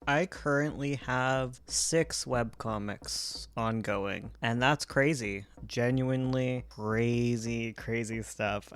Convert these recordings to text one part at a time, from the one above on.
I currently have 6 webcomics ongoing, and that's crazy. Genuinely crazy, crazy stuff.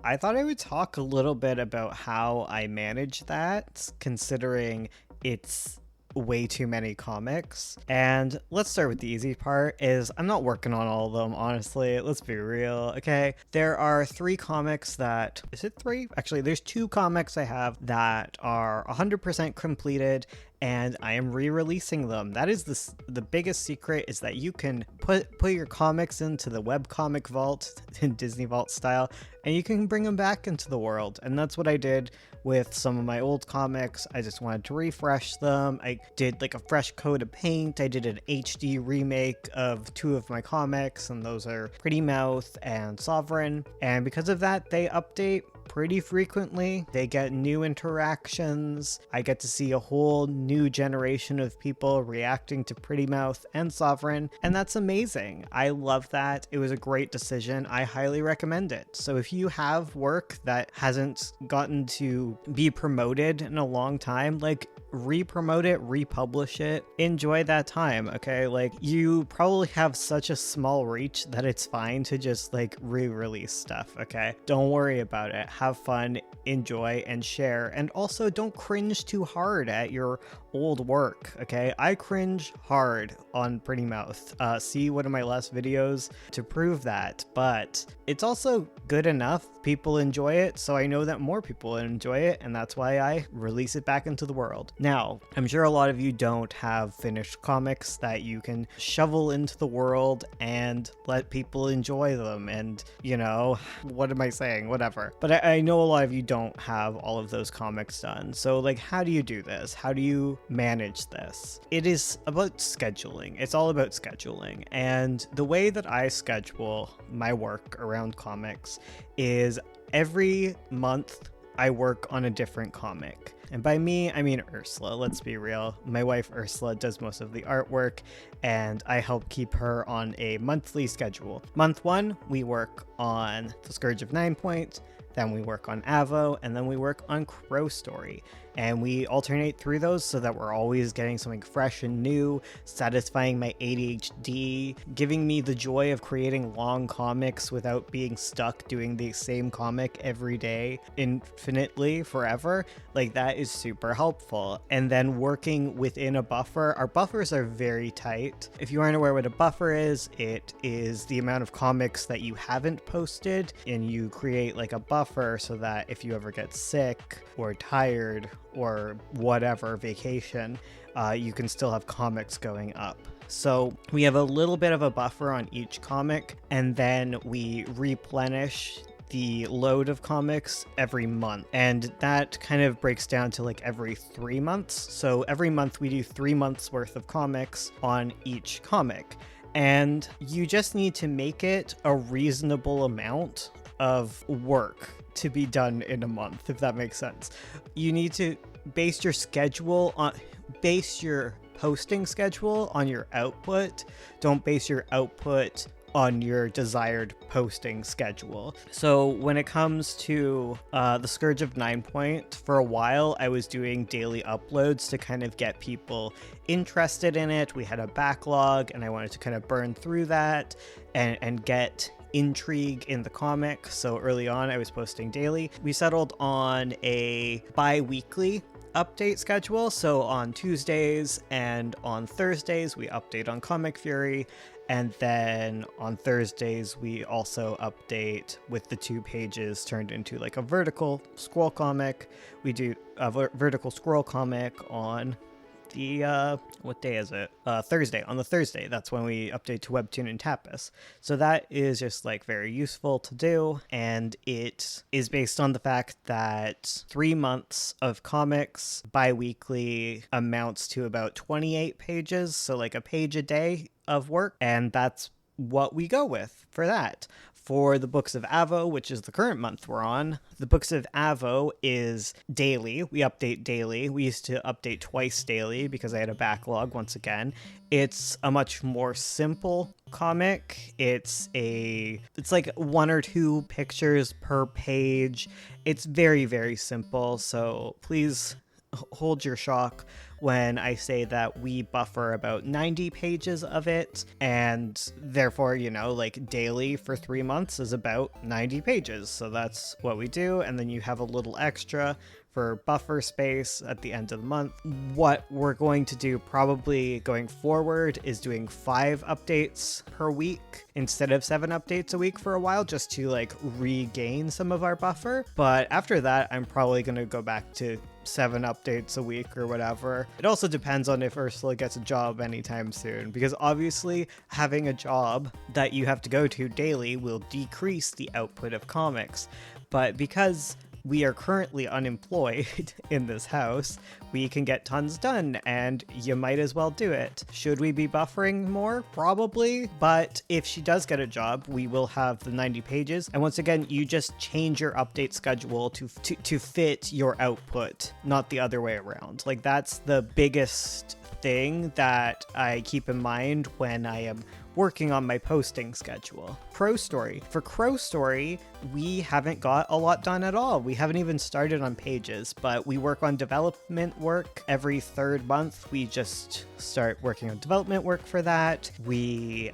I thought I would talk a little bit about how I manage that, considering it's way too many comics. And let's start with the easy part is I'm not working on all of them, honestly. Let's be real. Okay. There are 3 comics that is it 3? Actually, there's 2 comics I have that are 100% completed and I am re-releasing them. That is the biggest secret is that you can put your comics into the webcomic vault in Disney Vault style and you can bring them back into the world. And that's what I did with some of my old comics. I just wanted to refresh them. I did like a fresh coat of paint. I did an HD remake of 2 of my comics, and those are Pretty Mouth and Sovereign. And because of that, they update pretty frequently. They get new interactions. I get to see a whole new generation of people reacting to Pretty Mouth and Sovereign, and that's amazing. I love that. It was a great decision. I highly recommend it. So if you have work that hasn't gotten to be promoted in a long time, like re-promote it, republish it, enjoy that time. Okay, like you probably have such a small reach that it's fine to just like re-release stuff. Okay, don't worry about it. Have fun, enjoy, and share. And also don't cringe too hard at your old work. Okay, I cringe hard on Pretty Mouth. See one of my last videos to prove that. But it's also good enough. People enjoy it, so I know that more people enjoy it, and that's why I release it back into the world. Now, I'm sure a lot of you don't have finished comics that you can shovel into the world and let people enjoy them. And, you know, what am I saying? Whatever. But I know a lot of you don't have all of those comics done. So, like, how do you do this? How do you manage this? It is about scheduling. It's all about scheduling. And the way that I schedule my work around comics is every month I work on a different comic. And by me, I mean Ursula, let's be real. My wife Ursula does most of the artwork, and I help keep her on a monthly schedule. Month 1, we work on The Scourge of 9 Point, then we work on Avo, and then we work on Crow Story. And we alternate through those so that we're always getting something fresh and new, satisfying my ADHD, giving me the joy of creating long comics without being stuck doing the same comic every day infinitely forever. Like, that is super helpful. And then working within a buffer. Our buffers are very tight. If you aren't aware what a buffer is, it is the amount of comics that you haven't posted, and you create like a buffer so that if you ever get sick or tired or whatever, vacation, you can still have comics going up. So we have a little bit of a buffer on each comic, and then we replenish the load of comics every month. And that kind of breaks down to like every 3 months. So every month we do 3 months worth of comics on each comic. And you just need to make it a reasonable amount of work to be done in a month, if that makes sense. You need to base your posting schedule on your output. Don't base your output on your desired posting schedule. So when it comes to The Scourge of 9 Point, for a while I was doing daily uploads to kind of get people interested in it. We had a backlog and I wanted to kind of burn through that and get intrigue in the comic. So early on I was posting daily. We settled on a bi-weekly update schedule. So on Tuesdays and on Thursdays we update on Comic Fury, and then on Thursdays we also update with the 2 pages turned into like a vertical scroll comic. We do a vertical scroll comic on the what day is it? Thursday. On the Thursday, that's when we update to Webtoon and Tapas. So that is just like very useful to do, and it is based on the fact that 3 months of comics bi-weekly amounts to about 28 pages, so like a page a day of work, and that's what we go with for that. For the Books of Avo, which is the current month we're on, the Books of Avo is daily. We update daily. We used to update twice daily because I had a backlog once again. It's a much more simple comic. It's like 1 or 2 pictures per page. It's very, very simple. So please hold your shock when I say that we buffer about 90 pages of it, and therefore, like daily for 3 months is about 90 pages. So that's what we do, and then you have a little extra for buffer space at the end of the month. What we're going to do probably going forward is doing 5 updates per week instead of 7 updates a week for a while, just to like regain some of our buffer. But after that, I'm probably going to go back to 7 updates a week or whatever. It also depends on if Ursula gets a job anytime soon, because obviously having a job that you have to go to daily will decrease the output of comics. But because we are currently unemployed in this house, we can get tons done, and you might as well do it. Should we be buffering more? Probably, but if she does get a job, we will have the 90 pages. And once again, you just change your update schedule to fit your output, not the other way around. Like, that's the biggest thing that I keep in mind when I am working on my posting schedule. Crow Story. For Crow Story, we haven't got a lot done at all. We haven't even started on pages, but we work on development work every 3rd month. We just start working on development work for that. We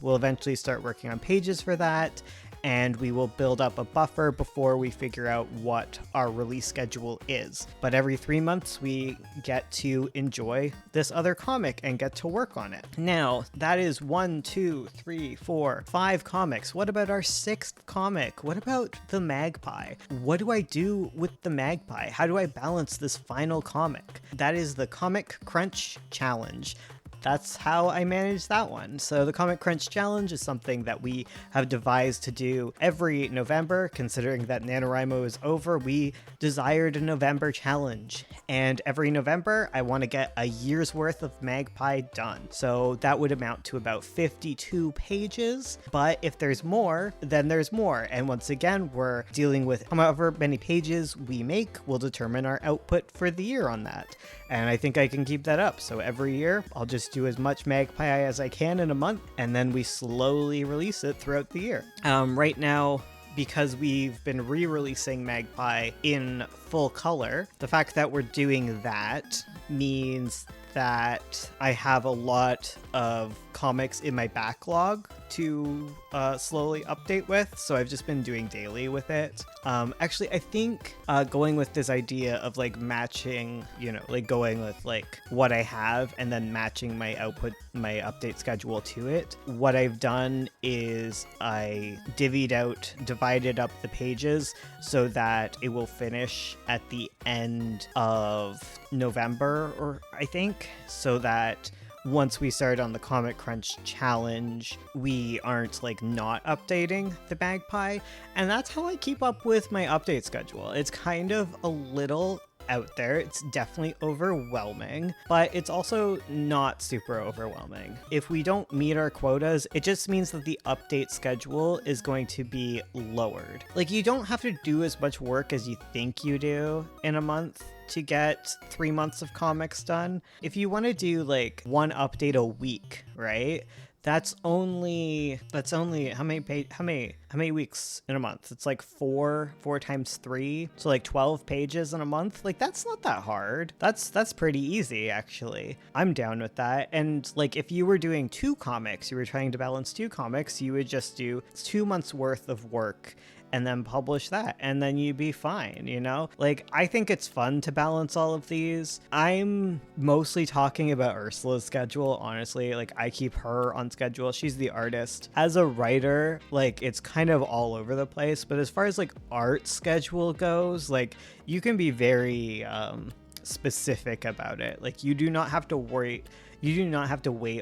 will eventually start working on pages for that, and we will build up a buffer before we figure out what our release schedule is. But every 3 months, we get to enjoy this other comic and get to work on it. Now, that is 1, 2, 3, 4, 5 comics. What about our 6th comic? What about the Magpie? What do I do with the Magpie? How do I balance this final comic? That is the Comic Crunch Challenge. That's how I manage that one. So the Comic Crunch Challenge is something that we have devised to do every November. Considering that NaNoWriMo is over, we desired a November challenge. And every November, I want to get a year's worth of Magpie done. So that would amount to about 52 pages. But if there's more, then there's more. And once again, we're dealing with however many pages we make will determine our output for the year on that. And I think I can keep that up. So every year, I'll just do as much Magpie as I can in a month, and then we slowly release it throughout the year. Right now, because we've been re-releasing Magpie in full color, the fact that we're doing that means that I have a lot of comics in my backlog to slowly update with, so I've just been doing daily with it. Actually, I think going with this idea of like matching, like going with like what I have and then matching my output, my update schedule to it, what I've done is I divided up the pages so that it will finish at the end of November, or I think, so that once we start on the Comic Crunch Challenge, we aren't like not updating the Magpie. And that's how I keep up with my update schedule. It's kind of a little out there. It's definitely overwhelming, but it's also not super overwhelming. If we don't meet our quotas, it just means that the update schedule is going to be lowered. Like, you don't have to do as much work as you think you do in a month to get 3 months of comics done. If you want to do like 1 update a week, right? That's only how many weeks in a month? It's like 4 times 3, so like 12 pages in a month. Like, that's not that hard. That's pretty easy, actually. I'm down with that. And like, if you were doing 2 comics, you were trying to balance 2 comics, you would just do 2 months worth of work and then publish that, and then you'd be fine, Like, I think it's fun to balance all of these. I'm mostly talking about Ursula's schedule, honestly. Like, I keep her on schedule. She's the artist. As a writer, like, it's kind of all over the place, but as far as like art schedule goes, like, you can be very specific about it. Like, you do not have to wait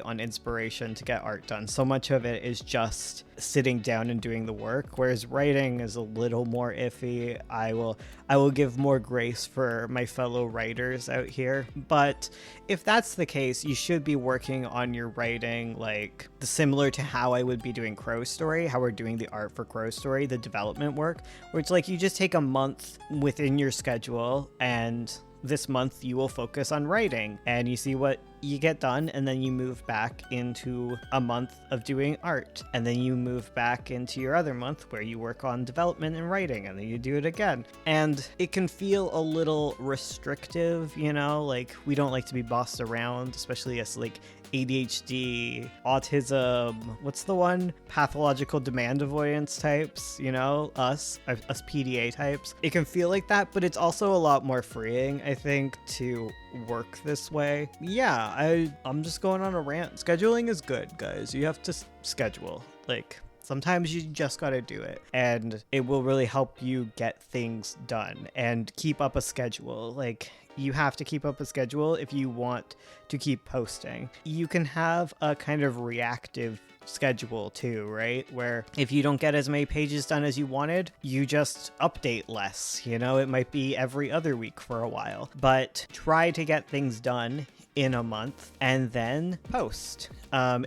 on inspiration to get art done. So much of it is just sitting down and doing the work, whereas writing is a little more iffy. I will give more grace for my fellow writers out here. But if that's the case, you should be working on your writing like similar to how I would be doing Crow Story, how we're doing the art for Crow Story, the development work, where it's like you just take a month within your schedule, and this month you will focus on writing, and you see what you get done and then you move back into a month of doing art, and then you move back into your other month where you work on development and writing, and then you do it again. And it can feel a little restrictive, you know, like we don't like to be bossed around, especially as like ADHD, autism, what's the one? Pathological demand avoidance types, you know, us PDA types. It can feel like that, but it's also a lot more freeing, I think, to work this way. Yeah, I'm just going on a rant. Scheduling is good, guys. You have to schedule. Like, sometimes you just gotta do it, and it will really help you get things done and keep up a schedule. Like, you have to keep up a schedule if you want to keep posting. You can have a kind of reactive schedule too, right? Where if you don't get as many pages done as you wanted, you just update less. You know, it might be every other week for a while, but try to get things done in a month and then post,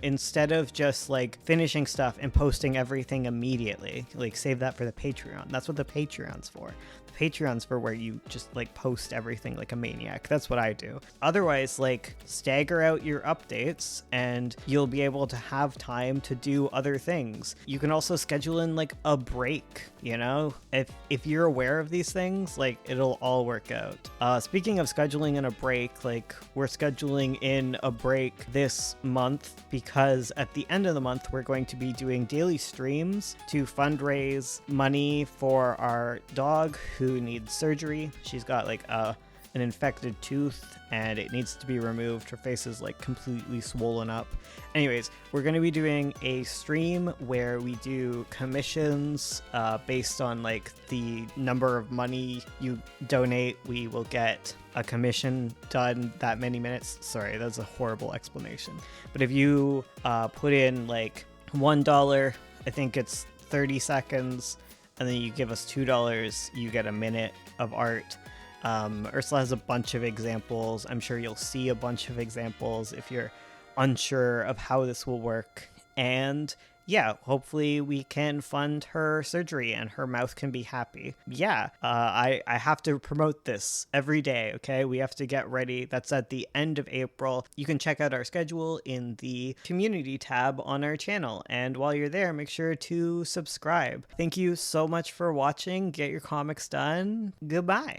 instead of just like finishing stuff and posting everything immediately. Like, save that for the Patreon. That's what the Patreon's for. Patreon's for where you just like post everything like a maniac. That's what I do. Otherwise, like, stagger out your updates and you'll be able to have time to do other things. You can also schedule in like a break, you know? If you're aware of these things, like, it'll all work out. Speaking of scheduling in a break, like, we're scheduling in a break this month because at the end of the month, we're going to be doing daily streams to fundraise money for our dog who needs surgery. She's got like an infected tooth and it needs to be removed. Her face is like completely swollen up. Anyways, we're going to be doing a stream where we do commissions based on like the number of money you donate. We will get a commission done that many minutes. Sorry, that's a horrible explanation. But if you put in like $1, I think it's 30 seconds, and then you give us $2, you get a minute of art. Ursula has a bunch of examples. I'm sure you'll see a bunch of examples if you're unsure of how this will work. And yeah, hopefully we can fund her surgery and her mouth can be happy. Yeah, I have to promote this every day, okay? We have to get ready. That's at the end of April. You can check out our schedule in the community tab on our channel. And while you're there, make sure to subscribe. Thank you so much for watching. Get your comics done. Goodbye.